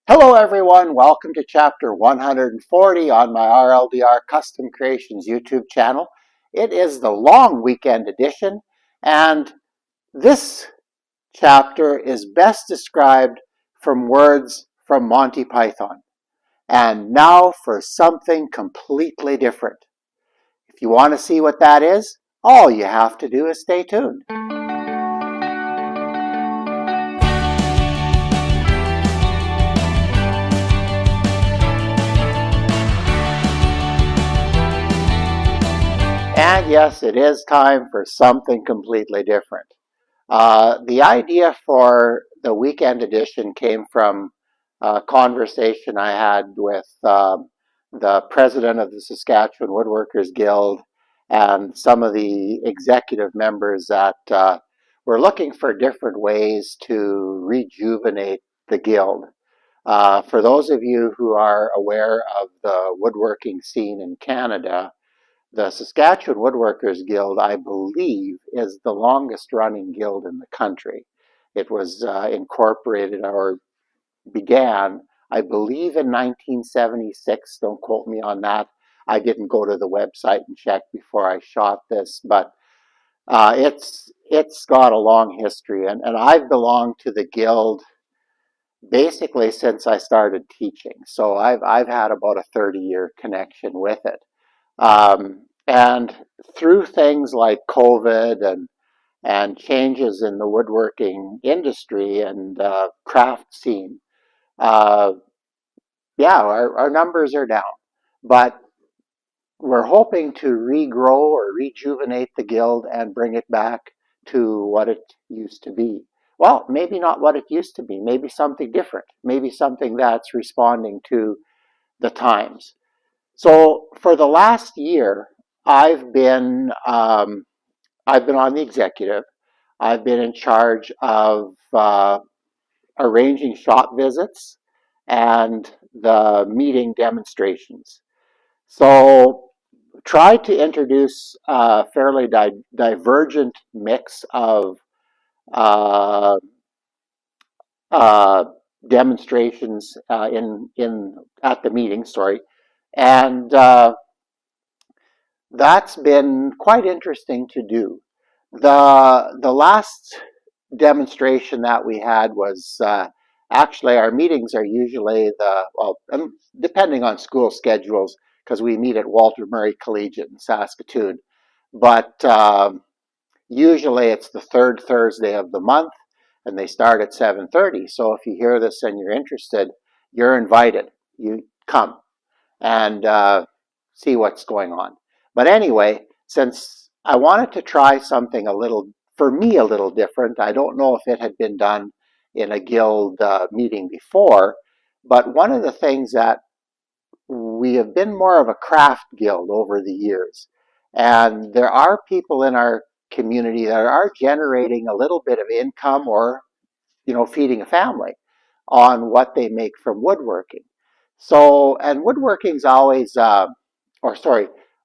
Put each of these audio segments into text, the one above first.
Hello everyone, welcome to chapter 140 on my RLDR Custom Creations YouTube channel. It is the long weekend edition, and this chapter is best described from words from Monty Python. And now for something completely different. If you want to see what that is, all you have to do is stay tuned. And yes, it is time for something completely different. The idea for the weekend edition came from a conversation I had with the president of the Saskatchewan Woodworkers Guild and some of the executive members that were looking for different ways to rejuvenate the guild. For those of you who are aware of the woodworking scene in Canada, the Saskatchewan Woodworkers Guild, I believe, is the longest running guild in the country. It was incorporated or began, I believe, in 1976. Don't quote me on that. I didn't go to the website and check before I shot this, but it's got a long history, and I've belonged to the guild basically since I started teaching. So I've had about a 30-year connection with it. And through things like COVID and changes in the woodworking industry and craft scene, uh, yeah, our numbers are down. But we're hoping to regrow or rejuvenate the guild and bring it back to what it used to be. Well, maybe not what it used to be, maybe something different, maybe something that's responding to the times. So for the last year, I've been on the executive. I've been in charge of arranging shop visits and the meeting demonstrations. So try to introduce a fairly divergent mix of uh, uh, demonstrations in at the meeting. Sorry, and that's been quite interesting to do. The last demonstration that we had was actually our meetings are usually depending on school schedules, because we meet at Walter Murray Collegiate in Saskatoon, but usually it's the third Thursday of the month, and they start at 7:30. So if you hear this and you're interested, you're invited. You come and see what's going on. But anyway, since I wanted to try something for me, a little different, I don't know if it had been done in a guild meeting before, but one of the things that we have been more of a craft guild over the years. And there are people in our community that are generating a little bit of income or, feeding a family on what they make from woodworking. So, and woodworking's always,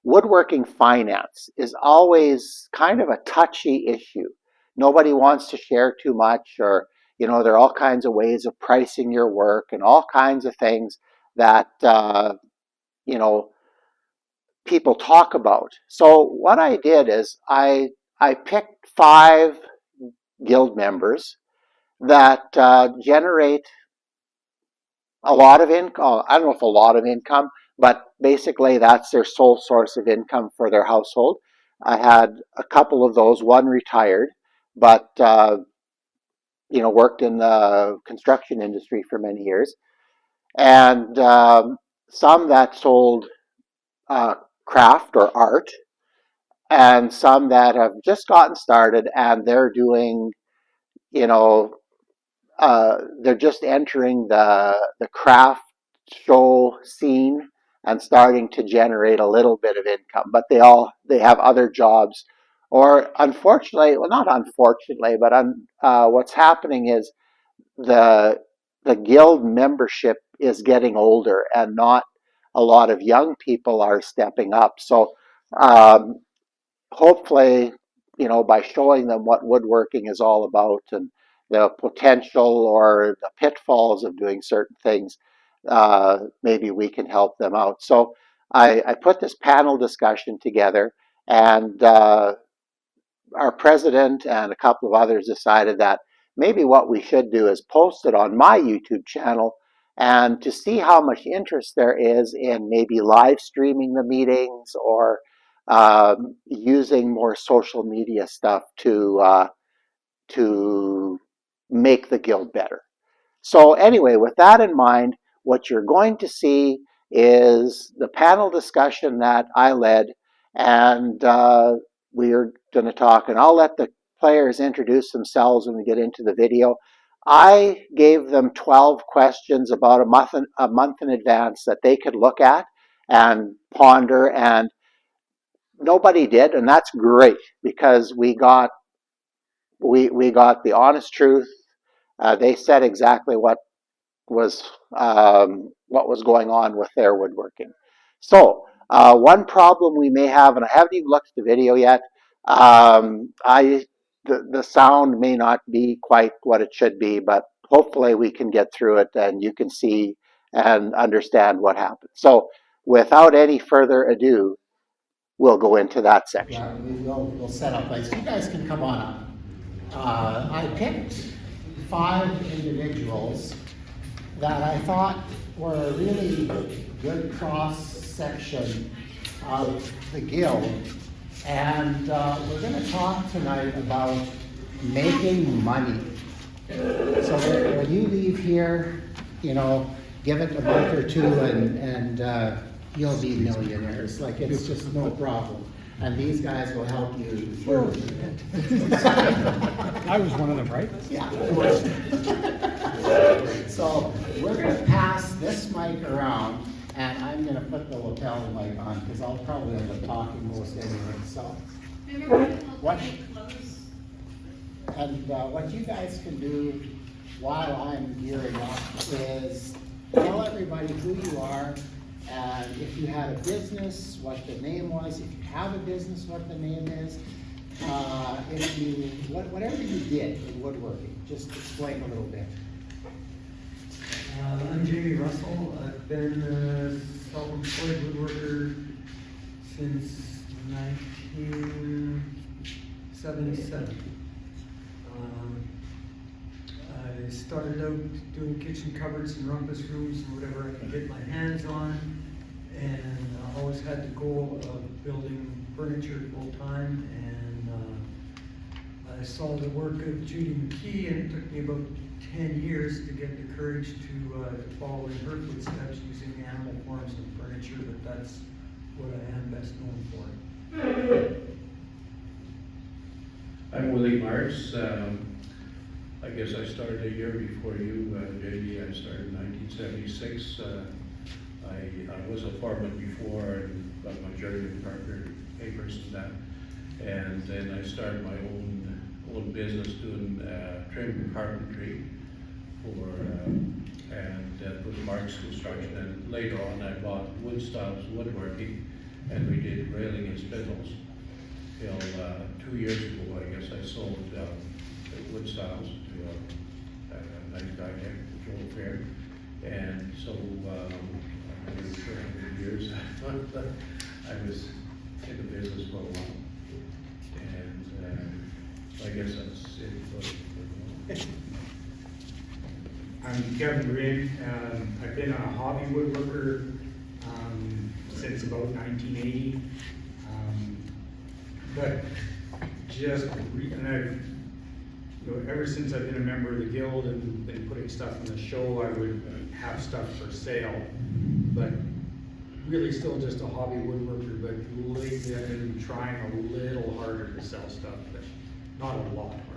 woodworking finance is always kind of a touchy issue. Nobody wants to share too much, or, there are all kinds of ways of pricing your work and all kinds of things that, you know, people talk about. So what I did is I picked 5 guild members that generate a lot of income. I don't know if a lot of income, but basically that's their sole source of income for their household. I had a couple of those. One retired, but worked in the construction industry for many years, and some that sold uh, craft or art, and some that have just gotten started and they're doing, you know, they're just entering the craft show scene and starting to generate a little bit of income, but they have other jobs, or unfortunately, well, not unfortunately, but what's happening is the the guild membership is getting older, and not a lot of young people are stepping up. So hopefully, by showing them what woodworking is all about, and the potential or the pitfalls of doing certain things, maybe we can help them out. So I put this panel discussion together, and our president and a couple of others decided that maybe what we should do is post it on my YouTube channel, and to see how much interest there is in maybe live streaming the meetings, or using more social media stuff to make the guild better. So anyway, with that in mind, what you're going to see is the panel discussion that I led, and we're going to talk, and I'll let the players introduce themselves when we get into the video. I gave them 12 questions about a month in advance that they could look at and ponder, and nobody did, and that's great, because we got the honest truth. They said exactly what was going on with their woodworking. So one problem we may have, and I haven't even looked at the video yet, the sound may not be quite what it should be, but hopefully we can get through it and you can see and understand what happened. So without any further ado, we'll go into that section. Yeah, we'll set up place. You guys can come on up. I picked 5 individuals that I thought were a really good cross-section of the guild. And we're going to talk tonight about making money. So when you leave here, you know, give it a month or two and you'll be millionaires. Like, it's just no problem. And these guys will help you through it. I was one of them, right? Yeah. So we're going to pass this mic around, and I'm going to put the lapel mic on because I'll probably end up talking most anyway. So what? And what you guys can do while I'm gearing up is tell everybody who you are, and if you had a business, what the name was. If you have a business, what the name is. If you whatever you did in woodworking, just explain a little bit. I'm Jamie Russell. I've been a self-employed woodworker since 1977. I started out doing kitchen cupboards and rumpus rooms and whatever I could get my hands on, and I always had the goal of building furniture full time. And I saw the work of Judy McKee, and it took me about 10 years to get the courage to follow in her footsteps using animal forms and furniture, but that's what I am best known for. I'm Willie Marks. I guess I started a year before you, JD. I started in 1976. I was a foreman before and got my journeyman carpenter papers and that. And then I started my own business doing trim and carpentry and that was Mark's Construction. And later on I bought Woodstock's Woodworking, and we did railing and spindles. Till 2 years ago, I guess, I sold Woodstock's to a nice guy there, Joel Fair. And so I've been for 100 years. I was in the business for a while. And I guess that's it for I'm Kevin Green. I've been a hobby woodworker since about 1980. But just, and I've, ever since I've been a member of the guild and been putting stuff on the show, I would have stuff for sale. But really still just a hobby woodworker, but lately I've been trying a little harder to sell stuff, but not a lot harder.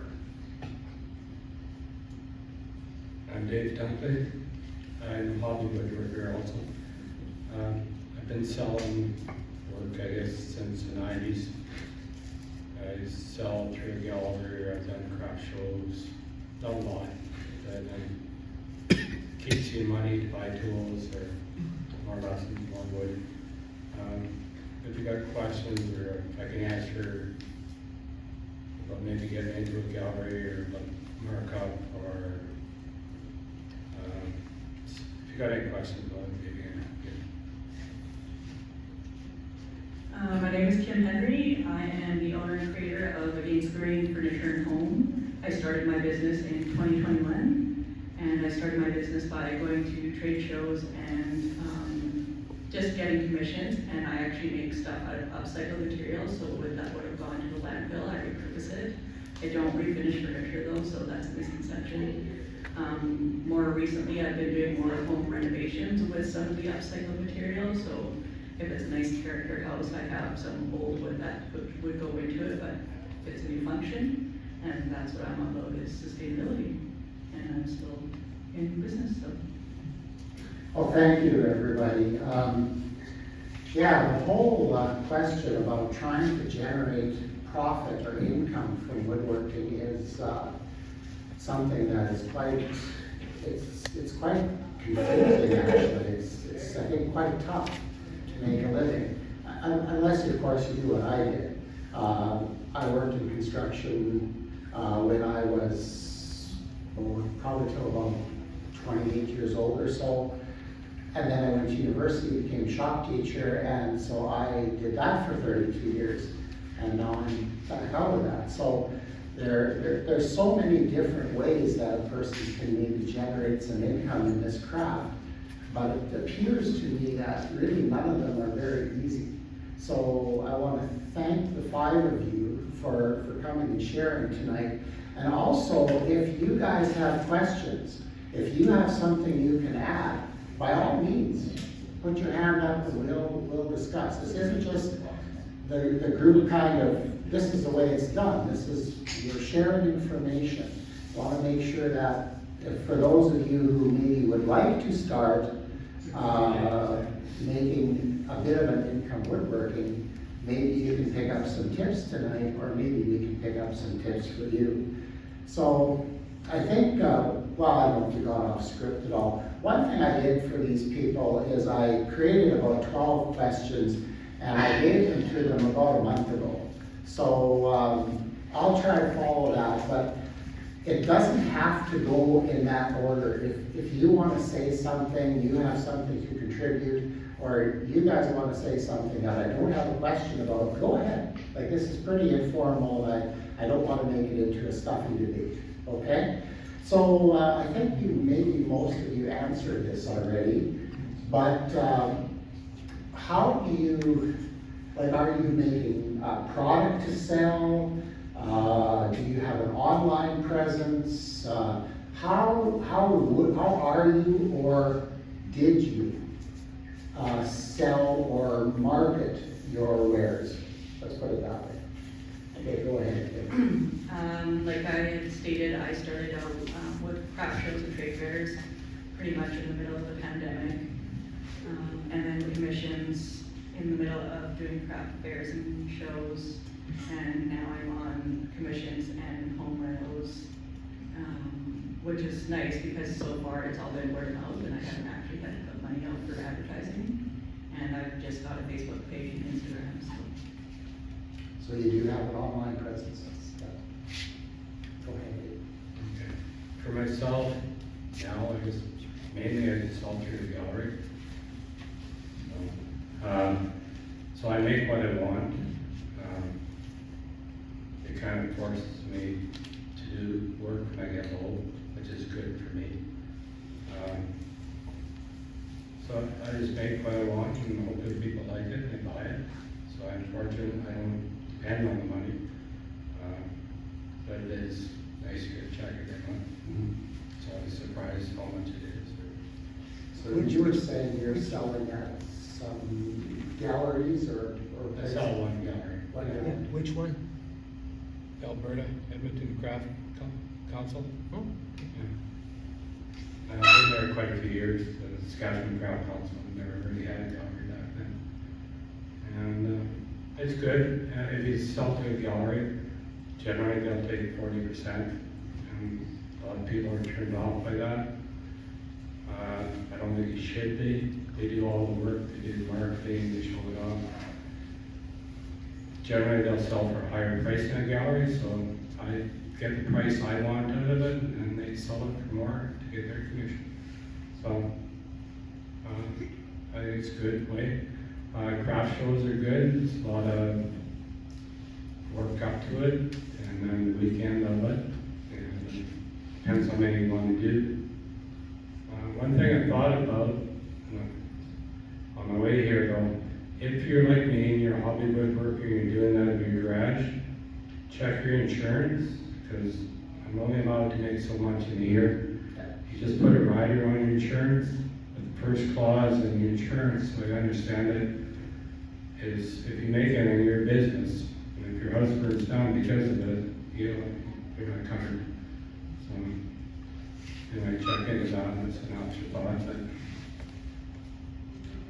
I'm Dave Dunkley. I'm a hobby woodworker also. I've been selling work, I guess, since the 90s. I sell through a gallery, I've done craft shows, not a lot. But it keeps you money to buy tools or more lessons, more wood. If you got questions, or if I can answer about maybe getting into a gallery or about markup or, if you got any questions about it, maybe. My name is Kim Henry. I am the owner and creator of Against Grain Furniture and Home. I started my business in 2021, and I started my business by going to trade shows and just getting commissions. And I actually make stuff out of upcycled materials, so that would have gone to the landfill. I repurpose it. I don't refinish furniture though, so that's a misconception. More recently, I've been doing more home renovations with some of the upcycled materials. So if it's a nice character house, I have some old wood that would go into it, but if it's a new function, and that's what I'm about, is sustainability. And I'm still in business, so. Well, thank you, everybody. Yeah, the whole question about trying to generate profit or income from woodworking is something that is quite, it's quite confusing actually. It's I think quite tough to make a living, unless of course you do what I did. I worked in construction when I was probably till about 28 years old or so. And then I went to university, became a shop teacher, and so I did that for 32 years. And now I'm back out of that. So there's so many different ways that a person can maybe generate some income in this craft. But it appears to me that really none of them are very easy. So I want to thank the 5 of you for coming and sharing tonight. And also, if you guys have questions, if you have something you can add, by all means, put your hand up and we'll discuss. This isn't just the group kind of, this is the way it's done. This is, you're sharing information. I want to make sure that if, for those of you who maybe would like to start making a bit of an income woodworking, maybe you can pick up some tips tonight, or maybe we can pick up some tips for you. So I think, well, I don't know if you got off script at all. One thing I did for these people is I created about 12 questions and I gave them to them about a month ago. So I'll try to follow that, but it doesn't have to go in that order. If you want to say something, you have something to contribute, or you guys want to say something that I don't have a question about, go ahead. Like, this is pretty informal, and I don't want to make it into a stuffy debate, okay? So I think maybe most of you answered this already, but how do you, like, are you making a product to sell? Do you have an online presence? How are you, or did you sell or market your wares? Let's put it that way. Okay, go ahead. Like I had stated, I started out with craft shows and trade fairs pretty much in the middle of the pandemic. And then commissions in the middle of doing craft fairs and shows. And now I'm on commissions and home rentals, which is nice because so far it's all been word of mouth and I haven't actually had to put money out for advertising. And I've just got a Facebook page and Instagram. So you do have an online presence. Go ahead. Okay. For myself, now I just sell through the gallery. So I make what I want. It kind of forces me to do work when I get old, which is good for me. So I just make what I want and hope that people like it and they buy it. So I'm fortunate I don't depend on the money. But it is nice to get a check every month. So I was surprised how much it is. So you were saying you're selling at some galleries or I sell one gallery. One gallery. Which one? Alberta, Edmonton Craft Council. Oh. I've been there quite a few years, the Saskatchewan Craft Council, never really had a gallery back then. And it's good, if you sell to a gallery, generally they'll take 40%, and a lot of people are turned off by that. I don't think it should be. They do all the work, they do the marketing, they show it off. Generally they'll sell for a higher price than a gallery, so I get the price I want out of it, and they sell it for more to get their commission. So, I think it's a good way. Craft shows are good, there's a lot of work up to it, and then the weekend of it, and depends how many you want to do. One thing I thought about, on my way here though, if you're like me and you're a hobby woodworker, you're doing that in your garage, check your insurance, because I'm only allowed to make so much in a year. You just put a rider on your insurance, the first clause in the insurance, so I understand it, is if you make it in your business, and if your husband's down because of it, you're not covered. So, anyway, check into that, that's an afterthought, but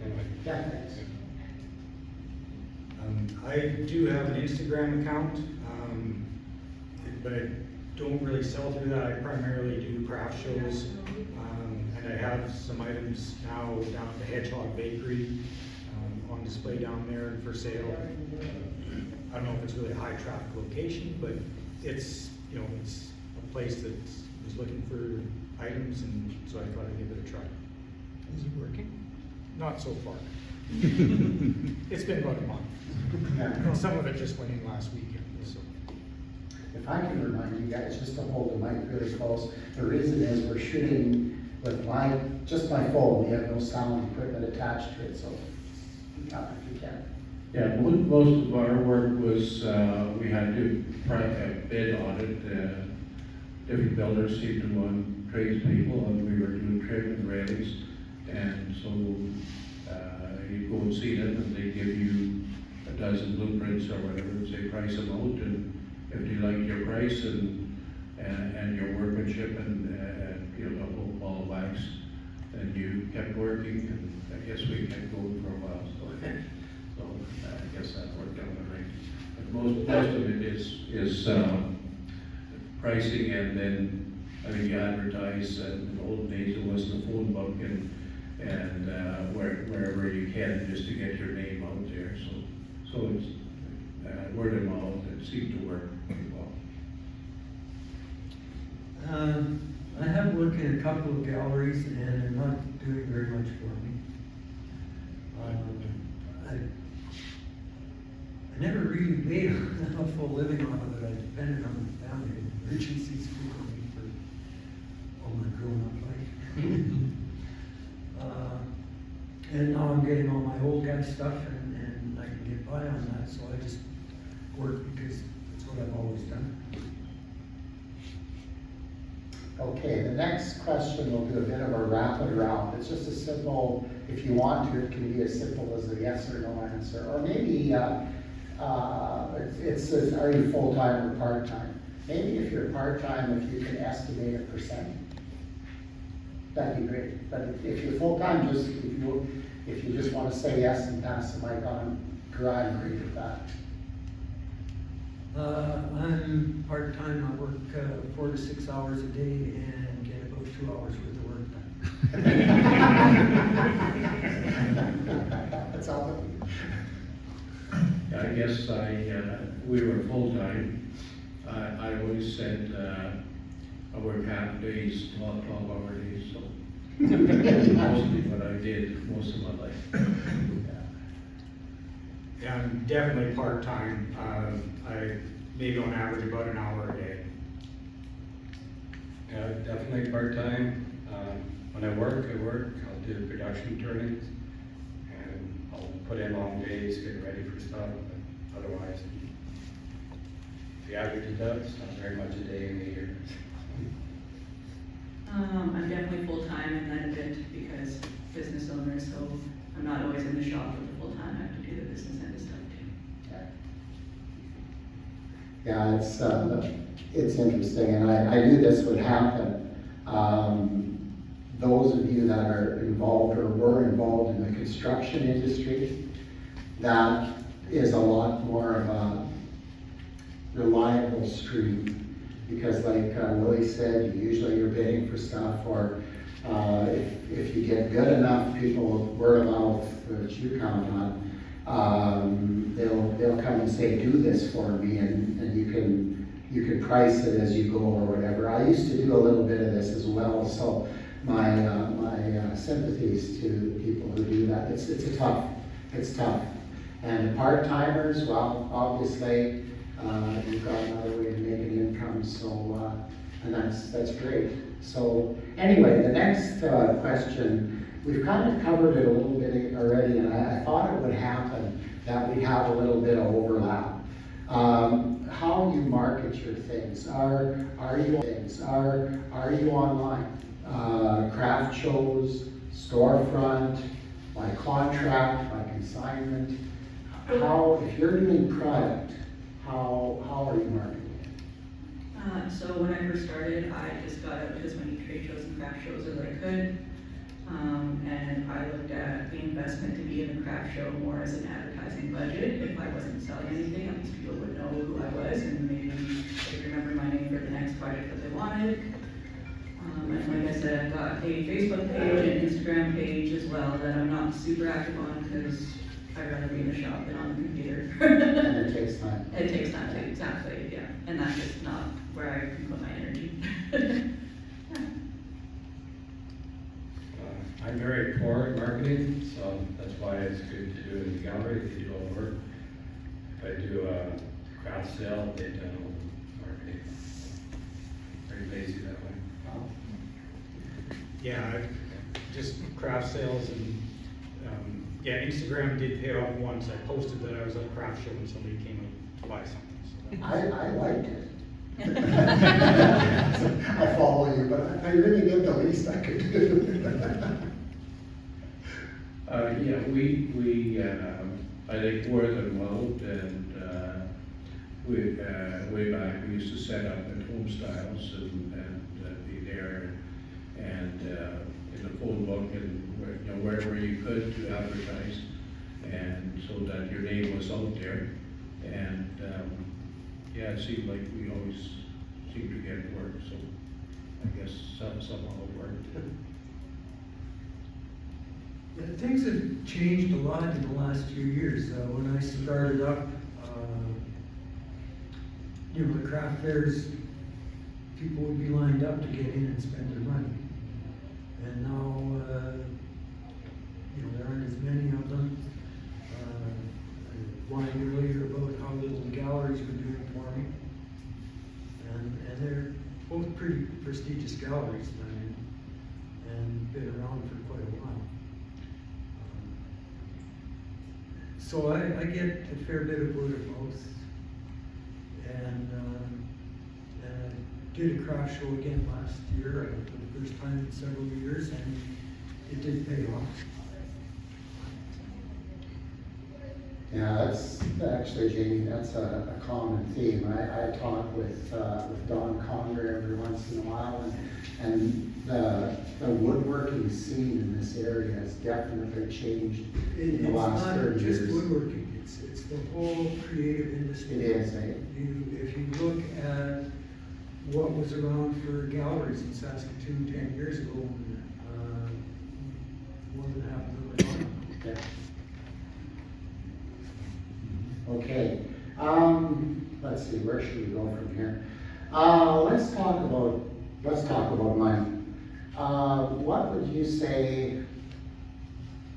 anyway. Yeah, thanks. I do have an Instagram account, but I don't really sell through that. I primarily do craft shows, and I have some items now down at the Hedgehog Bakery on display down there and for sale. I don't know if it's really a high traffic location, but it's, you know, it's a place that is looking for items, and so I thought I'd give it a try. Is it working? Not so far. It's been about a month. Yeah. Some of it just went in last weekend, so. If I can remind you guys just to hold the mic really close, the reason is we're shooting with just my phone, we have no sound equipment attached to it, so if you can. Yeah, most of our work was, we had to bid on it. Different builders seemed to want tradespeople, and we were doing trim and railings. And so you go and see them, and they give you a dozen blueprints or whatever, and say price them out, and if you like your price and your workmanship and you know, the whole ball of wax, then you kept working, and I guess we kept going for a while. So I guess that worked out all right. But most of it is pricing, and then I mean you advertise. In the old days, it wasn't a phone book, and wherever you can, just to get your name out there. So it's word of mouth. It seemed to work pretty well. I have worked in a couple of galleries, and they're not doing very much for me. I never really made a full living off of it. I depended on the family emergencies frequently for all my grown-up life. And now I'm getting all my old guy stuff, and I can get by on that, so I just work because it's what I've always done. Okay, the next question will do a bit of a rapid round. It's just a simple, if you want to, it can be as simple as a yes or no answer. Or maybe it says, are you full-time or part-time? Maybe if you're part-time, if you can estimate a percent, that'd be great. But if you're full-time, just if you just want to say yes and pass the mic on, I agree with that. I'm part-time. I work 4 to 6 hours a day and get about 2 hours worth of work done. That's all. I guess we were full-time. I always said I work half days, 12-hour days, so mostly what I did most of my life. Yeah, I'm definitely part-time. I maybe on average about an hour a day. Yeah, definitely part-time. When I work, I'll do production turnings, and I'll put in long days, get ready for stuff, but otherwise, if you average it out, it's not very much a day in the year. I'm definitely full-time in that a bit because business owner, so I'm not always in the shop with the full-time. I have to do the business end of stuff too. Yeah, it's interesting, and I knew this would happen. Those of you that are involved or were involved in the construction industry, that is a lot more of a reliable stream. Because like Willie said, usually you're bidding for stuff, or if you get good enough people, word of mouth, which you count on, they'll come and say, do this for me, and you can you can price it as you go or whatever. I used to do a little bit of this as well, so my sympathies to people who do that. It's tough. And the part-timers, well, obviously, you've got another way to make an income, so, and that's great. So anyway, the next question, we've kind of covered it a little bit already, and I thought it would happen that we have a little bit of overlap. How you market your things? Are you online? Craft shows, storefront, by contract, by consignment? How, if you're doing product, how are you marketing it? So when I first started, I just got out to as many trade shows and craft shows as I could. And I looked at the investment to be in the craft show more as an advertising budget. If I wasn't selling anything, at least people would know who I was and maybe they'd remember my name for the next project that they wanted. And like I said, I've got a Facebook page and Instagram page as well that I'm not super active on because I'd rather be in the shop than on the computer. And it takes time. It takes time to, exactly, yeah. And that's just not where I can put my energy. I'm very poor at marketing, so that's why it's good to do in the gallery if you do all the work. If I do a craft sale, they don't know marketing. Very lazy that way. Yeah, just craft sales and, yeah, Instagram did pay off once. I posted that I was at a craft show and somebody came up to buy something. So I liked it. I follow you, but I really did the least I could do. Yeah, we I think word of mouth, and way back, we used to set up at Home Styles and be there, and in the phone book and wherever you could to advertise, and so that your name was out there, and yeah, it seemed like we always seemed to get work, so I guess somehow it worked. Yeah, things have changed a lot in the last few years. When I started up, the craft fairs, people would be lined up to get in and spend their money. And now, there aren't as many of them. I whined earlier about how little the galleries were doing for me. And they're both pretty prestigious galleries, and been around for quite a while. So I get a fair bit of word of mouth, and I did a craft show again last year for the first time in several years, and it did pay off. Yeah, that's actually, Jamie, that's a common theme. I talk with Don Conger every once in a while, and the woodworking scene in this area has definitely changed in the last 30 years. It's not just woodworking, it's the whole creative industry. It is, eh? If you look at what was around for galleries in Saskatoon 10 years ago, more than half of them are gone. Yeah. Okay, let's see, where should we go from here? Let's talk about money. What would you say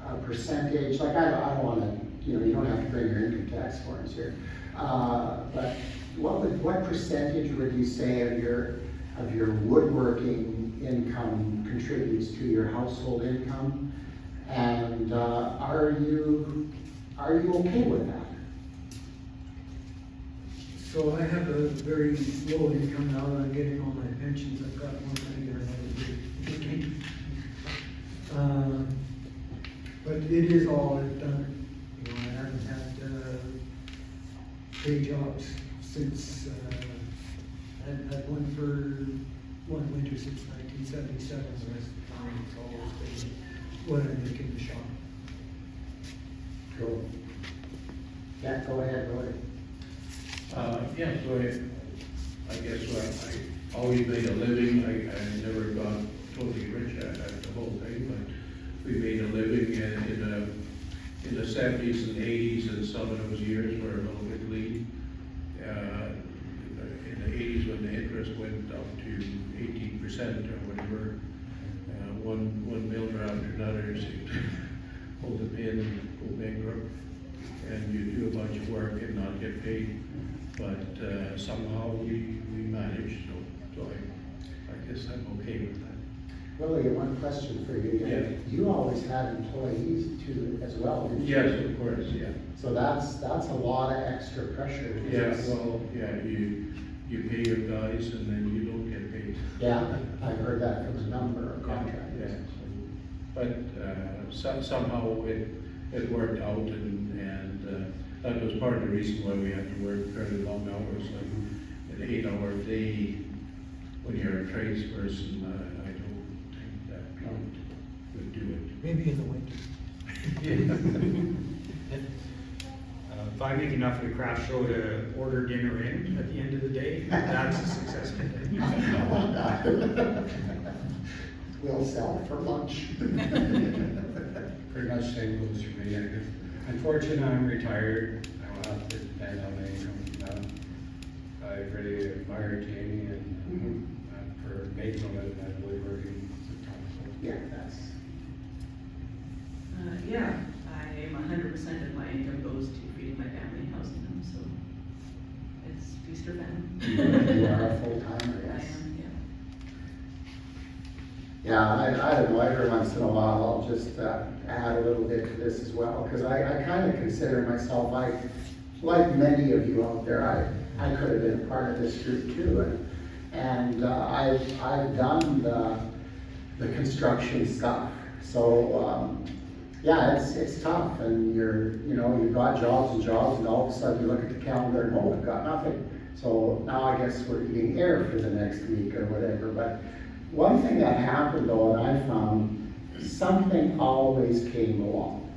a percentage, like I don't want to, you don't have to bring your income tax forms here, but what percentage would you say of your woodworking income contributes to your household income? And are you okay with that? So I have a very low income now that I'm getting all my pensions. I've got more money than I ever did. But it is all I've done. I haven't had day jobs since I've had one for one winter since 1977. The rest of the time it's always been what I make in the shop. Cool. Yeah, go ahead, Roy. Yeah, so I guess I always made a living. I never got totally rich at the whole thing, but we made a living in the 70s and 80s, and some of those years were a little bit lean. In the embarrassing to hold the pen and go bankrupt, and you do a bunch of work and not get paid. But somehow we managed, so I guess I'm okay with that. Willie, one question for you. Yeah. You always had employees too as well, didn't you? Yes, of course, yeah. So that's a lot of extra pressure. Yeah, well, yeah, you pay your guys and then you don't get paid. Yeah, I've heard that from a number of contractors. Yeah. But somehow it worked out, and that was part of the reason why we had to work fairly long hours, like an 8-hour day. When you're a tradesperson, I don't think that would do it. Maybe in the winter. If I make enough of the craft show to order dinner in at the end of the day, that's a successful day. We'll sell for lunch. Pretty much same goes for me. Unfortunately, I'm retired. I don't have to depend on the income from that. I really admire Jamie and for making a living at woodworking. Yeah, that's. Yeah, I am 100% of my income goes to feeding my family and housing them, so it's feast or famine. You are a full-timer, I yes. am, yeah. Yeah, I don't know, every once in a while, I'll just add a little bit to this as well, because I kind of consider myself, like many of you out there, I could have been a part of this group too, and I've done the construction stuff, so yeah, it's tough, and you've got jobs and jobs, and all of a sudden you look at the calendar and oh, I've got nothing. So now I guess we're eating air for the next week or whatever. But one thing that happened though, and I found, something always came along.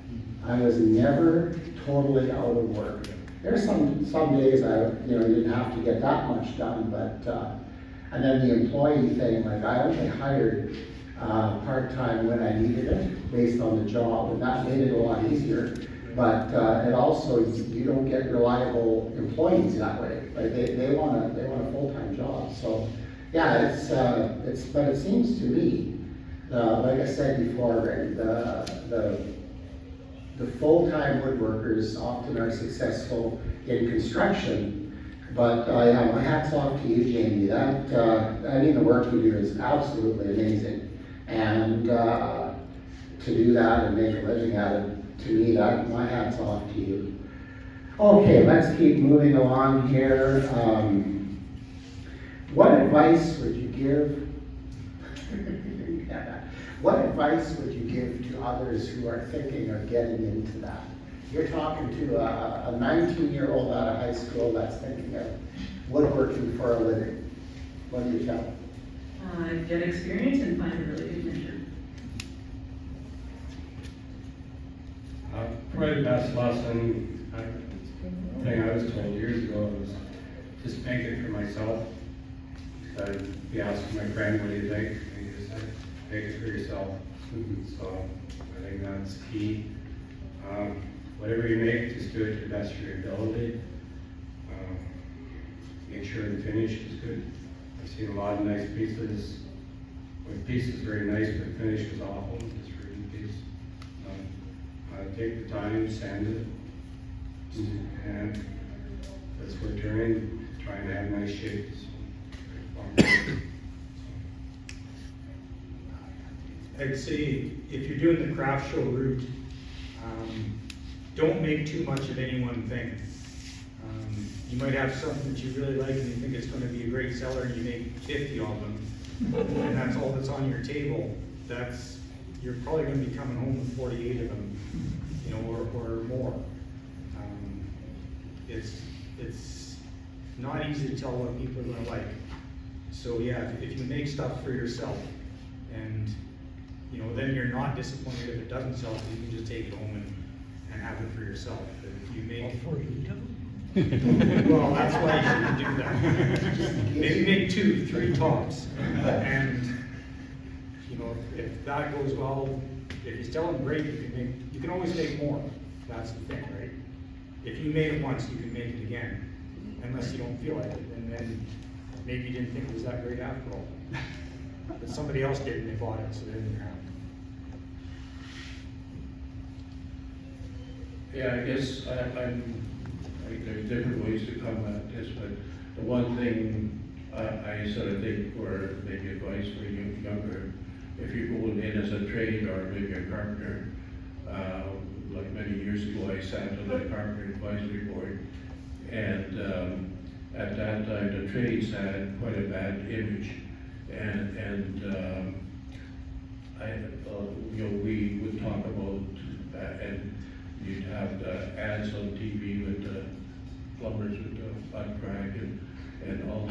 I was never totally out of work. There's some days you didn't have to get that much done, but and then the employee thing, like I only hired part-time when I needed it, based on the job, and that made it a lot easier. But it also, you don't get reliable employees that way. Like they want a full-time job. So yeah, but it seems to me, like I said before, right, the full-time woodworkers often are successful in construction. But yeah, my hat's off to you, Jamie. The work you do is absolutely amazing. And to do that and make a living at it, to me, my hat's off to you. Okay, let's keep moving along here. What advice would you give? What advice would you give to others who are thinking of getting into that? You're talking to a 19-year-old out of high school that's thinking of woodworking for a living. What do you tell them? Get experience and find a really good mentor. Probably the best lesson, thing I was told years ago was just make it for myself. I'd be asking my friend, what do you think? And he just said, make it for yourself. So I think that's key. Whatever you make, just do it to the best of your ability. Make sure the finish is good. I've seen a lot of nice pieces. When pieces very nice, but finish was awful. Just ruined the piece. Take the time, sand it, and that's what we're doing. Trying to have nice shapes. I'd say if you're doing the craft show route, don't make too much of any one thing. You might have something that you really like and you think it's going to be a great seller, and you make 50 of them, and that's all that's on your table. You're probably going to be coming home with 48 of them, or more. It's not easy to tell what people are going to like. So yeah, if you make stuff for yourself, and then you're not disappointed if it doesn't sell, so you can just take it home and have it for yourself. But if you make well, that's why you shouldn't do that. Maybe make 2, 3 tops, and if that goes well, if you sell them great, you can always make more. That's the thing, right? If you made it once, you can make it again, unless you don't feel like it, and then maybe you didn't think it was that great after all. But somebody else did and they bought it, so then you're happy. Yeah, I guess there's different ways to come at this, but the one thing I sort of think, or maybe advice for younger, if you're going in as a trade or maybe a carpenter, like many years ago, I sat on the carpenter advisory board, and at that time, the trades had quite a bad image, and we would talk about, and you'd have the ads on TV with the plumbers with the butt crack and all,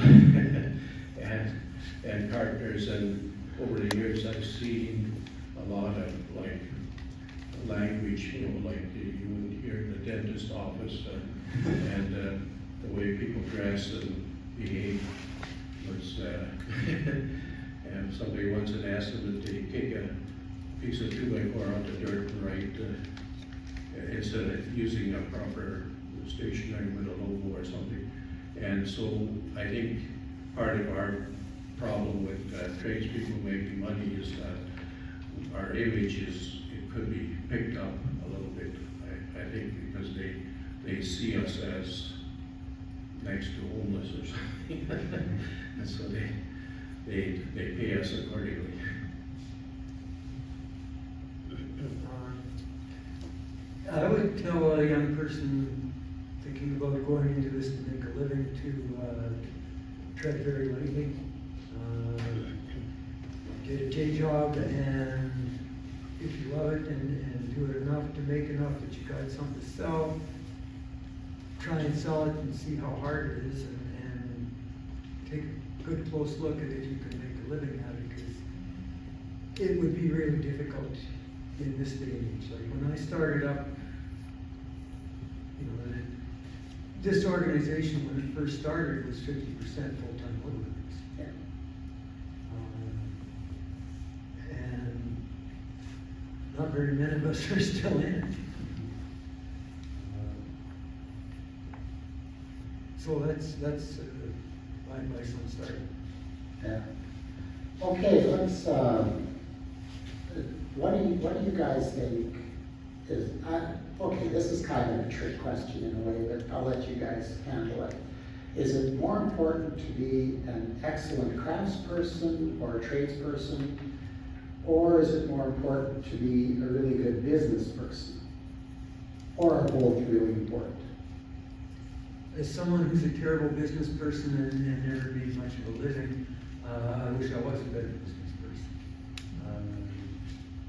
and carpenters, and over the years, I've seen a lot of like language, like you would hear in the dentist office, and the way people dress and behave was, and somebody once had asked them to kick a piece of 2x4 out the dirt and write, instead of using a proper stationery with a logo or something. And so I think part of our problem with tradespeople making money is that our image it could be picked up a little bit, I think, because they see us as next to homeless or something. And so they pay us accordingly. I would tell a young person thinking about going into this to make a living to tread very lightly. Get a day job, and if you love it and do it enough to make enough that you got something to sell, try and sell it and see how hard it is, and take a good close look at if you can make a living at it, because it would be really difficult in this day and age. Like when I started up, this organization, when it first started, was 50% full-time woodworkers. Yeah. And not very many of us are still in it. So that's my advice on starting. Yeah. Okay, let's, what do you guys think is, okay, this is kind of a trick question in a way, but I'll let you guys handle it. Is it more important to be an excellent craftsperson or a tradesperson, or is it more important to be a really good business person? Or are both really important? As someone who's a terrible business person and never made much of a living, I wish I was a better business person.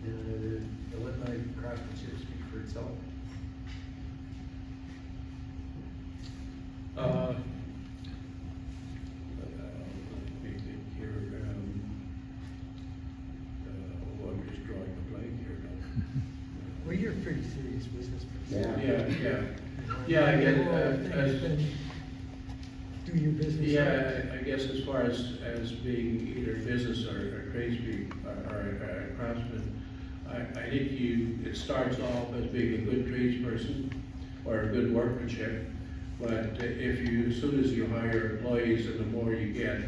And I let my craftsmanship speak for itself. Let me think here. I'm just drawing a blank here now. Well, you're a pretty serious business person. Yeah. Yeah, I get, as, Do your business. yeah, I guess as far as being either business or tradespeople or a craftsman, I think it starts off as being a good tradesperson or a good workmanship, but as soon as you hire employees and the more you get,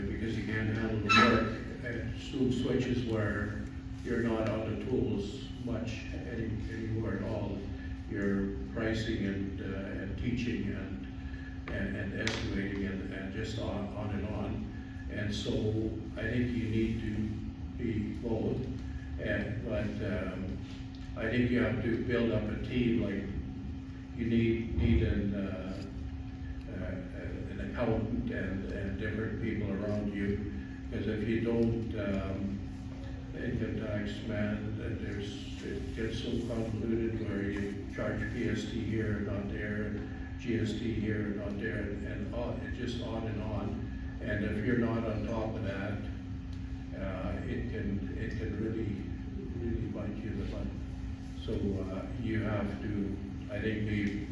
because you can't handle the work, it soon switches where you're not on the tools much anymore at all. You're pricing and teaching and estimating and just on and on. And so I think you need to be both. But I think you have to build up a team. Like you need an accountant and different people around you. Because if you don't, the income tax man, it gets so convoluted where you charge PST here, not there, GST here, not there, and it just on and on. And if you're not on top of that, it can really bite you in the butt. So you have to, I think, be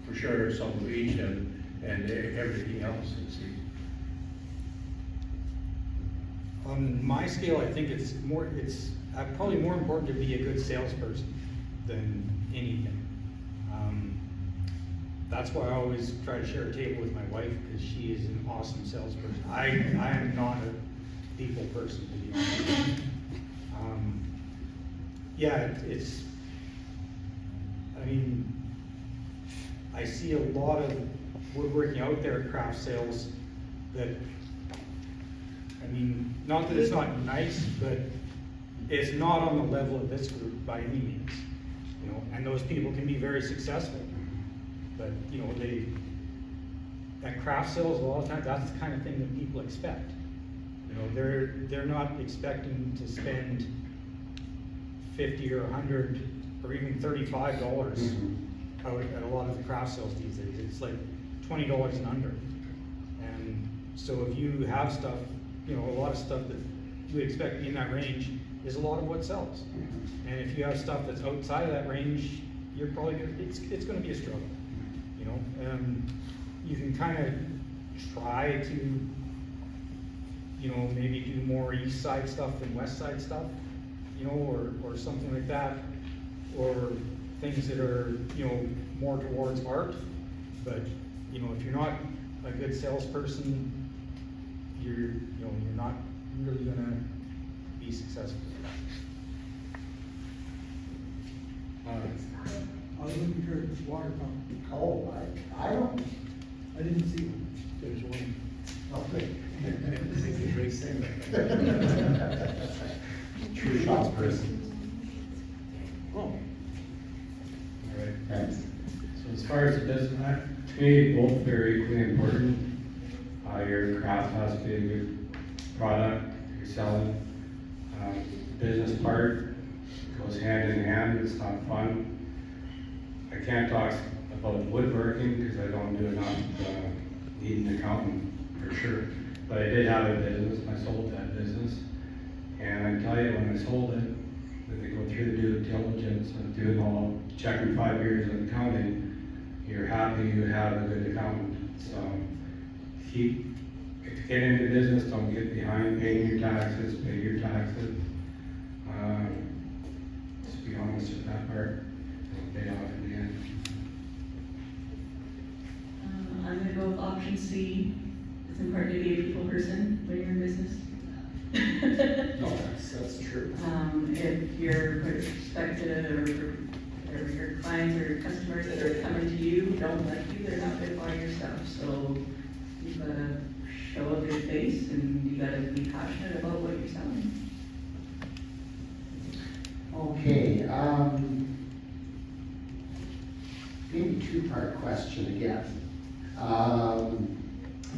for sure some of each and everything else. On my scale, I think it's probably more important to be a good salesperson than anything. That's why I always try to share a table with my wife, because she is an awesome salesperson. I am not a people person, to be honest. Yeah, I mean, I see a lot of woodworking out there at craft sales that, I mean, not that it's not nice, but it's not on the level of this group by any means, you know, and those people can be very successful. But, you know, at craft sales, a lot of times, that's the kind of thing that people expect. You know, they're not expecting to spend 50 or 100 or even $35 out at a lot of the craft sales these days. It's like $20 and under. And so if you have stuff, you know, a lot of stuff that you expect in that range is a lot of what sells. And if you have stuff that's outside of that range, you're probably gonna, it's gonna be a struggle, you know. You can kind of try to, you know, maybe do more east side stuff than west side stuff, you know, or something like that, or things that are, you know, more towards art. But, you know, if you're not a good salesperson, you're not really gonna be successful. I was looking for this water pump. Oh, I don't, I didn't see one. There's one. okay. True shots person. Oh, All right. Thanks. So as far as the business, to me, both very equally important. Your craft has to be a good product you're selling. Business part goes hand in hand, it's not fun. I can't talk about woodworking because I don't do enough, need an accountant for sure. But I did have a business, I sold that business. And I tell you, when I sold it, that they go through the due diligence and doing all, checking 5 years of accounting, you're happy you have a good accountant. So if you get into business, don't get behind paying your taxes, pay your taxes. Just be honest with that part, it'll pay off in the end. I'm gonna go with option C. It's important to be a people person when you're in business. No, that's true. If your prospective or your clients or customers that are coming to you don't like you, they're not gonna buy your stuff. So you've gotta show a good face and you gotta be passionate about what you're selling. Okay, maybe two-part question again.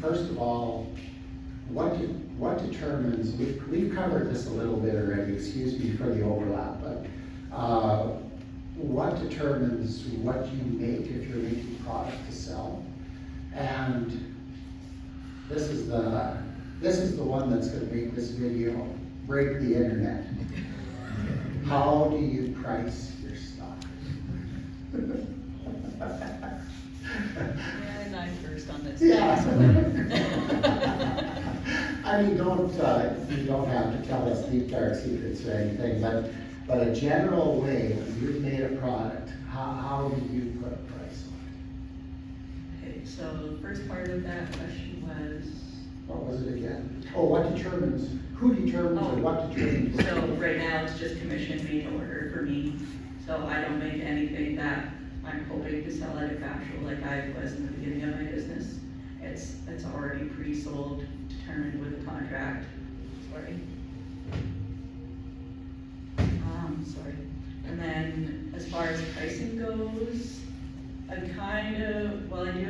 First of all, what determines, we've covered this a little bit already, excuse me for the overlap, but what determines what you make if you're making product to sell? And this is the one that's gonna make this video break the internet. How do you price your stuff? And I'm first on this. Yeah. I mean, you don't have to tell us deep dark secrets or anything, but a general way, when you've made a product, how do you put a price on Okay, so the first part of that question was, it? What was it again? Oh, who determines or what determines? so right now it's just commission made to order for me. So I don't make anything that I'm hoping to sell at a factual like I was in the beginning of my business. It's already pre-sold, determined with a contract. Sorry. Sorry. And then as far as pricing goes, I do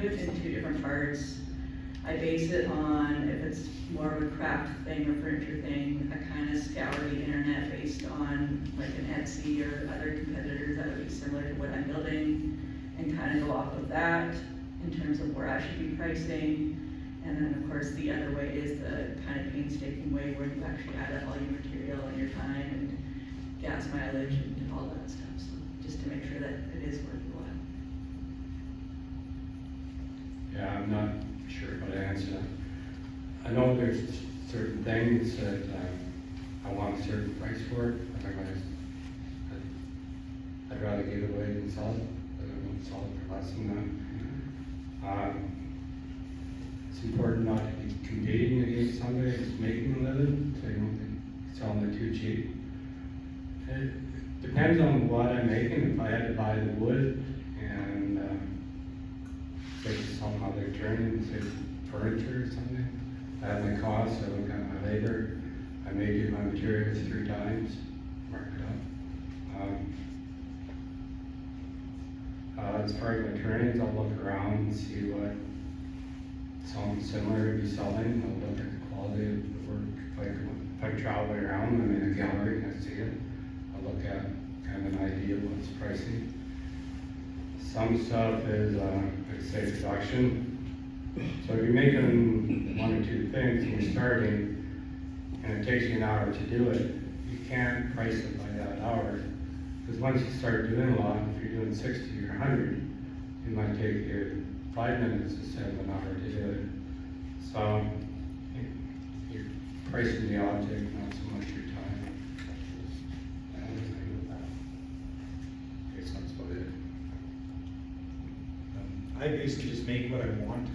it in two different parts. I base it on if it's more of a craft thing or furniture thing, I kind of scour the internet based on like an Etsy or other competitors that would be similar to what I'm building and kind of go off of that in terms of where I should be pricing. And then of course the other way is the kind of painstaking way where you actually add up all your material and your time and gas mileage and all that stuff. So just to make sure that it is worth your while. Yeah, I'm not sure how to answer that. I know there's certain things that I want a certain price for it, otherwise I'd rather give it away than sell it, but I won't sell it for less than that. It's important not to be competing against somebody that's making a living, so you don't be selling it too cheap. depends on what I'm making. If I had to buy the wood and, say some other turn, say furniture or something, I have my costs, I look at my labor, I may do my materials 3 times, mark it up. As far as my turnings, I'll look around and see what something similar to be selling. I'll look at the quality of the work. If I travel around, I'm in a gallery and I see it, I'll look at kind of an idea of what's pricing. Some stuff is, like say production. So if you're making 1 or 2 things and you're starting, and it takes you an hour to do it, you can't price it by that hour. Because once you start doing a lot, if you're doing 60 or 100, it might take you 5 minutes instead of an hour to do it. So you're pricing the object, not so much your time. I agree with that. Okay, so that's about it. I basically just make what I want.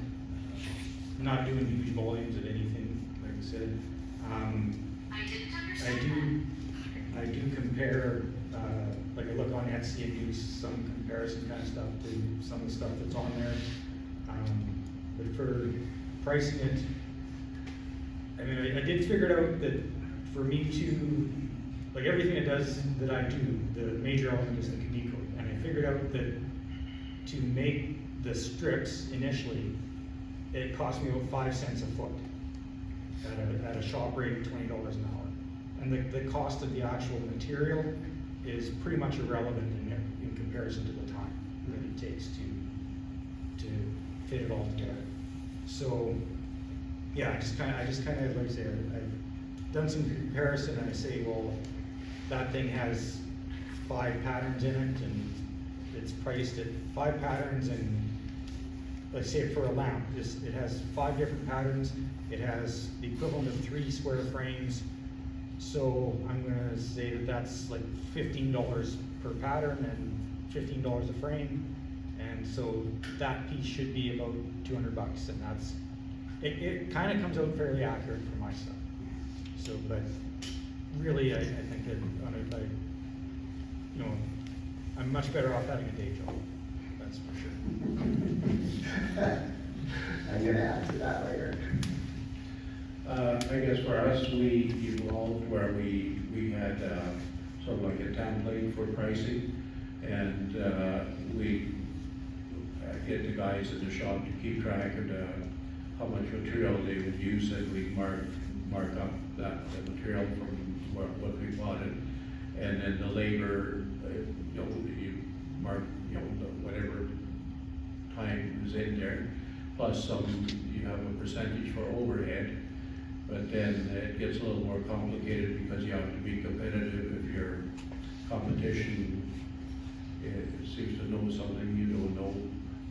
I'm not doing huge volumes of anything, like I said. I do compare, like I look on Etsy and do some comparison kind of stuff to some of the stuff that's on there. But for pricing it, I mean, I did figure it out that for me to, like everything it does that I do, the major element is the Kamiko. And I figured out that to make the strips initially, it cost me about 5 cents a foot at a shop rate of $20 an hour. And the cost of the actual material is pretty much irrelevant in comparison to the time that it takes to fit it all together. So yeah, I just kind of like I say, I've done some comparison and I say, well, that thing has 5 patterns in it and it's priced at 5 patterns, and let's say for a lamp, it has 5 different patterns. It has the equivalent of 3 square frames. So I'm gonna say that that's like $15 per pattern and $15 a frame. And so that piece should be about $200, and that's, it kind of comes out fairly accurate for my stuff. So, but really, I think that I'm much better off having a day job. That's for sure. I'm gonna add to that later. I guess for us, we evolved where we had sort of like a template for pricing, and we get the guys at the shop to keep track of how much material they would use, and we mark up the material from what we bought it, and then the labor, you mark whatever time is in there, plus you have a percentage for overhead. But then it gets a little more complicated because you have to be competitive. If your competition seems to know something you don't know,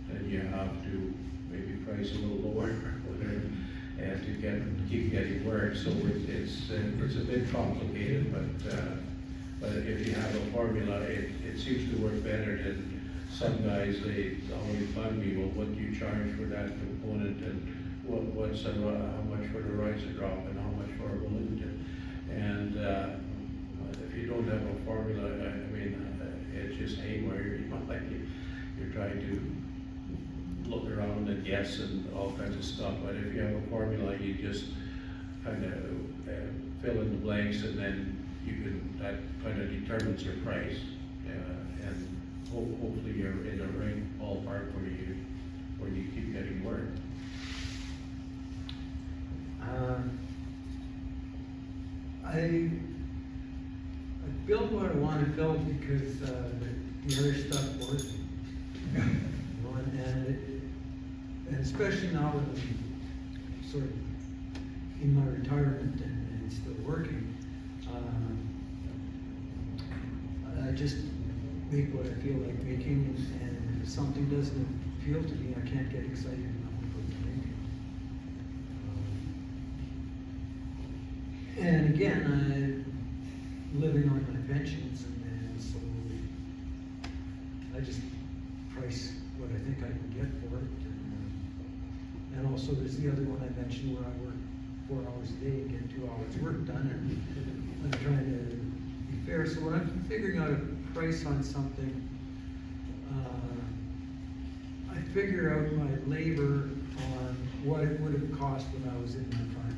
then you have to maybe price a little lower or whatever, and to keep getting work. So it's a bit complicated, but if you have a formula, it seems to work better than some guys. They always bug me, well, what do you charge for that component, and what's how much for the riser drop and how much for a balloon tip. And if you don't have a formula, I mean, it's just haywire. You're trying to look around and guess and all kinds of stuff. But if you have a formula, you just kind of fill in the blanks, and then that kind of determines your price. And hopefully you're in the right ballpark where you keep getting work. I built what I want to build because the other stuff works. And especially now that I'm sort of in my retirement and still working, I just make what I feel like making, and if something doesn't appeal to me, I can't get excited enough to put it in. And again, I'm living on my pensions, and so I just price what I think I can get for it. And also there's the other one I mentioned where I work 4 hours a day and get 2 hours work done, and I'm trying to be fair, so when I'm figuring out a price on something, I figure out my labor on what it would have cost when I was in my farm.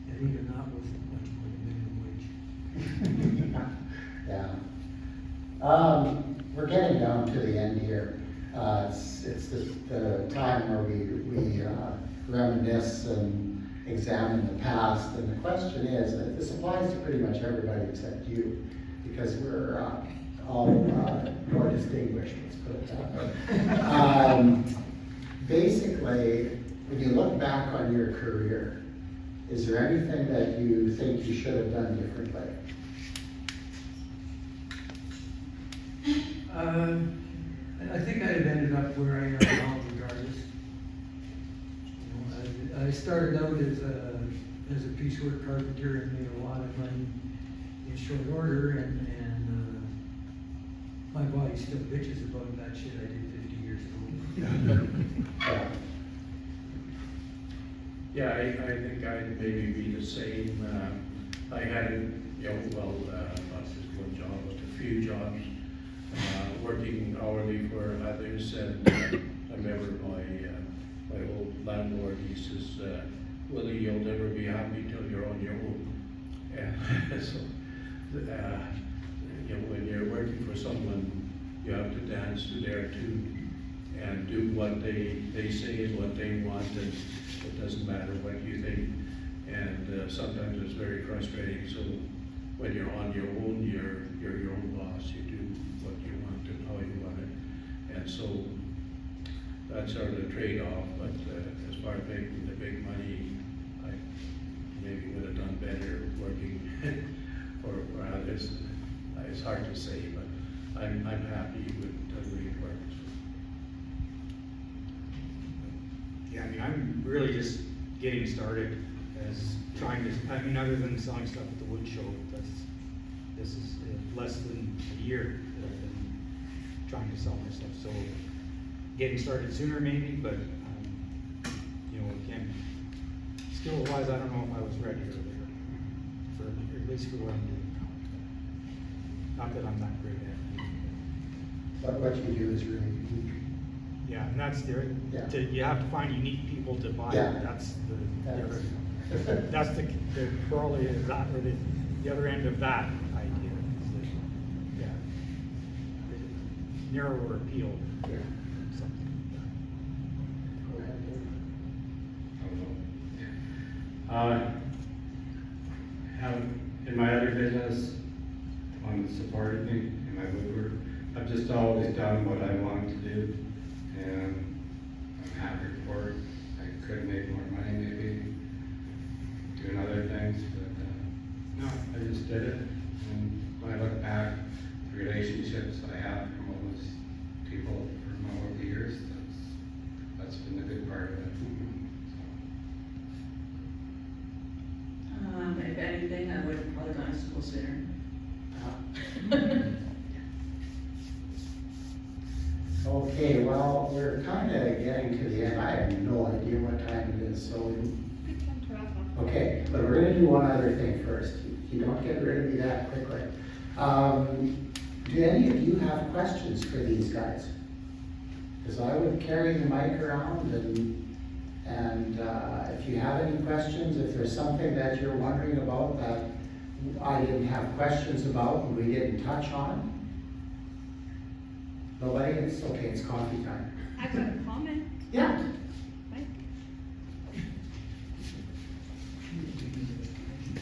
And even that was much more than minimum wage. Yeah. We're getting down to the end here. It's the time where we reminisce and examine the past, and the question is, this applies to pretty much everybody except you, because we're all more distinguished, let's put it that way. Basically, when you look back on your career, is there anything that you think you should have done differently? I think I'd have ended up where I am now regardless. You know, I started out as a piecework carpenter and made a lot of money in short order, and my body still bitches about that shit I did 50 years ago. Yeah, I think I'd maybe be the same. I had, not just one job, but a few jobs, working hourly for others, and I remember my old landlord, he says, Willie, you'll never be happy till you're on your own. And so, when you're working for someone, you have to dance to their tune and do what they say is what they want, and it doesn't matter what you think. And sometimes it's very frustrating. So when you're on your own, you're your own boss. You do what you want and how you want it. And so that's sort of the trade-off. But as far as making the big money, I maybe would have done better working for others. It's hard to say, but I'm happy with the way it works. Yeah, I mean, I'm really just getting started as trying to, other than selling stuff at the wood show, this is less than a year that I've been trying to sell my stuff. So getting started sooner maybe, but, again, skill-wise, I don't know if I was ready earlier, at least for what I'm doing now. Not that I'm not great at it. But what you do is really unique. Yeah, and that's there. Yeah. You have to find unique people to buy Yeah. it. That's the probably is that, or the other end of that idea. Is that, the narrower appeal. Yeah. Something like Have, in my other business, one that supported me in my woodwork, I've just always done what I wanted to do, and I'm happy for it. I could make more money maybe, doing other things, but no, I just did it. And when I look back, the relationships I have from all those people from over the years, that's been a good part of it. If anything, I would have probably gone to school sooner. Okay, well, we're kind of getting to the end. I have no idea what time it is, so. Okay, but we're gonna do one other thing first. You don't get rid of me that quickly. Do any of you have questions for these guys? Because I would carry the mic around, and if you have any questions, if there's something that you're wondering about that I didn't have questions about and we didn't touch on. Nobody? It's okay, it's coffee time. I've got a comment. Yeah.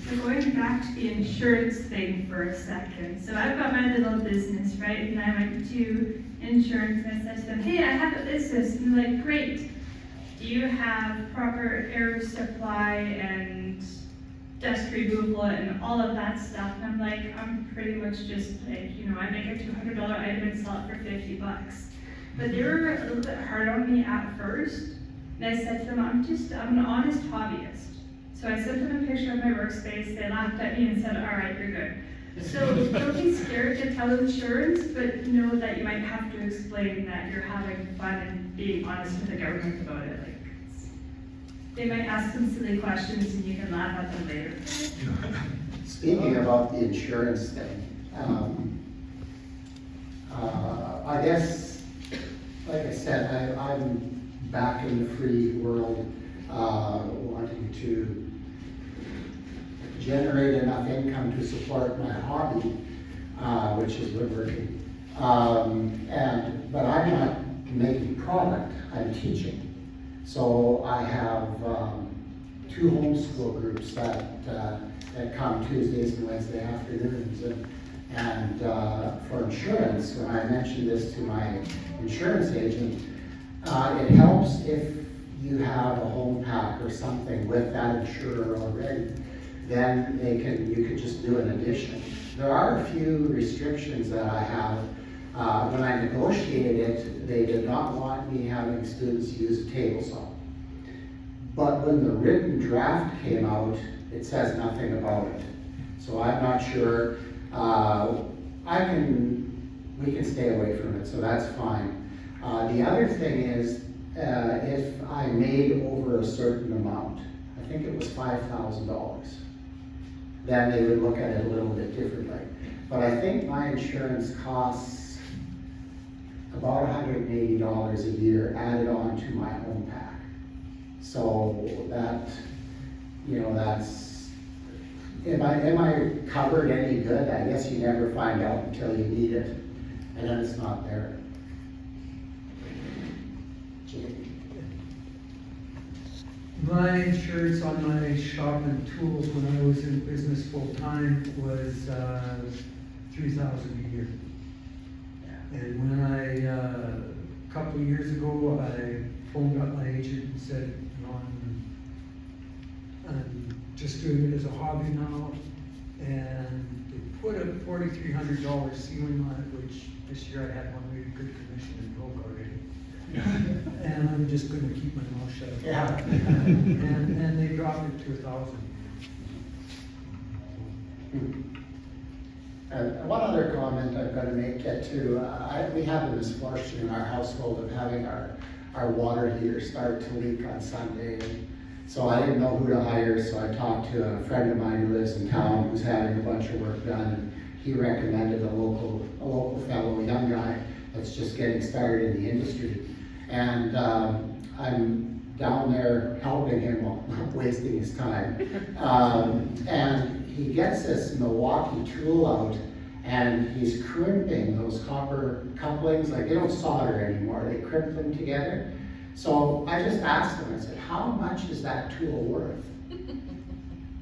So going back to the insurance thing for a second. So I've got my little business, right? And I went to insurance and I said to them, hey, I have a business. And they're like, great. Do you have proper air supply and dust removal and all of that stuff? And I'm like, I'm pretty much just like, I make a $200 item and sell it for $50. But they were a little bit hard on me at first. And I said to them, I'm an honest hobbyist. So I sent them a picture of my workspace. They laughed at me and said, all right, you're good. So don't be scared to tell insurance, but know that you might have to explain that you're having fun and being honest with the government about it. Like, they might ask some silly questions and you can laugh at them later. speaking about the insurance thing, I guess, like I said, I'm back in the free world, wanting to generate enough income to support my hobby, which is woodworking. But I'm not making product, I'm teaching. So I have 2 homeschool groups that come Tuesdays and Wednesday afternoons. And for insurance, when I mentioned this to my insurance agent, it helps if you have a home pack or something with that insurer already. Then you can just do an addition. There are a few restrictions that I have. When I negotiated it, they did not want me having students use a table saw. But when the written draft came out, it says nothing about it. So I'm not sure. We can stay away from it, so that's fine. The other thing is, if I made over a certain amount, I think it was $5,000, then they would look at it a little bit differently. But I think my insurance costs about $180 a year added on to my home pack. So that, that's, am I covered any good? I guess you never find out until you need it, and then it's not there. My insurance on my shop and tools when I was in business full-time was $3,000 a year. And when a couple of years ago, I phoned up my agent and said, I'm just doing it as a hobby now. And they put a $4,300 ceiling on it, which this year I had one really good commission and broke already. And I'm just gonna keep my mouth shut. Yeah. And they dropped it to $1,000. One other comment I've got to make we have the misfortune in our household of having our water heater start to leak on Sunday. So I didn't know who to hire, so I talked to a friend of mine who lives in town who's having a bunch of work done, and he recommended a local fellow, a young guy that's just getting started in the industry. And I'm down there helping him while not wasting his time. And he gets this Milwaukee tool out, and he's crimping those copper couplings, like they don't solder anymore, they crimp them together. So I just asked him, I said, how much is that tool worth?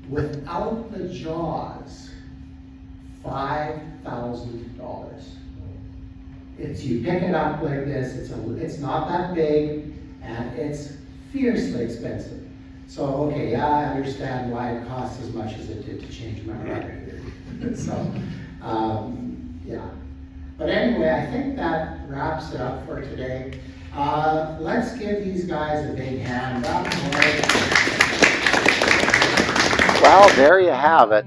Without the jaws, $5,000. You pick it up like this, it's not that big, and it's fiercely expensive. So, okay, yeah, I understand why it costs as much as it did to change my water here. So, yeah. But anyway, I think that wraps it up for today. Let's give these guys a big hand. Well, there you have it.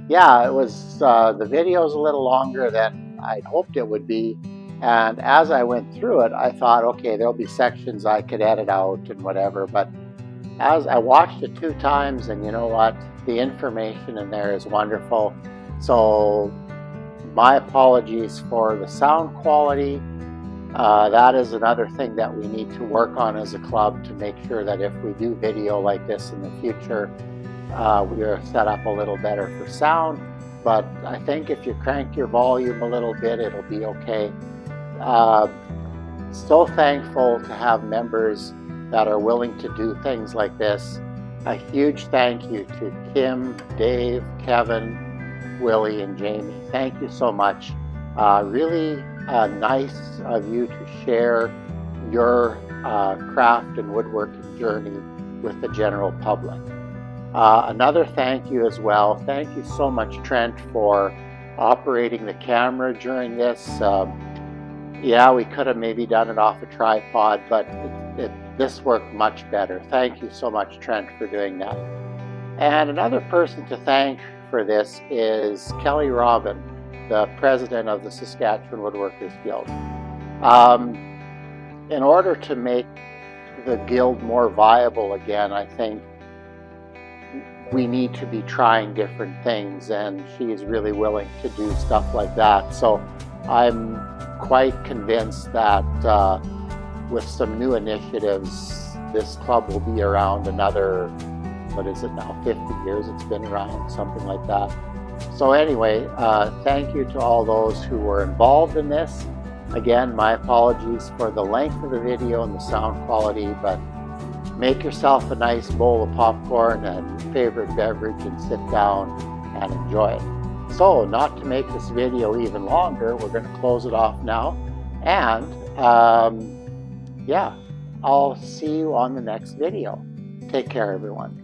Yeah, it was, the video's a little longer than I'd hoped it would be. And as I went through it, I thought, okay, there'll be sections I could edit out and whatever. But as I watched it 2 times, and you know what? The information in there is wonderful. So my apologies for the sound quality. That is another thing that we need to work on as a club to make sure that if we do video like this in the future, we are set up a little better for sound. But I think if you crank your volume a little bit, it'll be okay. So thankful to have members that are willing to do things like this. A huge thank you to Kim, Dave, Kevin, Willie, and Jamie. Thank you so much. Really nice of you to share your craft and woodworking journey with the general public. Another thank you as well. Thank you so much, Trent, for operating the camera during this. Yeah, we could have maybe done it off a tripod, but this worked much better. Thank you so much, Trent, for doing that. And another person to thank for this is Kelly Robin, the president of the Saskatchewan Woodworkers Guild. In order to make the guild more viable again, I think we need to be trying different things, and she is really willing to do stuff like that. So I'm quite convinced that with some new initiatives, this club will be around another, what is it now, 50 years it's been around, something like that. So anyway, thank you to all those who were involved in this. Again, my apologies for the length of the video and the sound quality, but make yourself a nice bowl of popcorn and favorite beverage and sit down and enjoy it. So, not to make this video even longer, we're going to close it off now. And, yeah, I'll see you on the next video. Take care, everyone.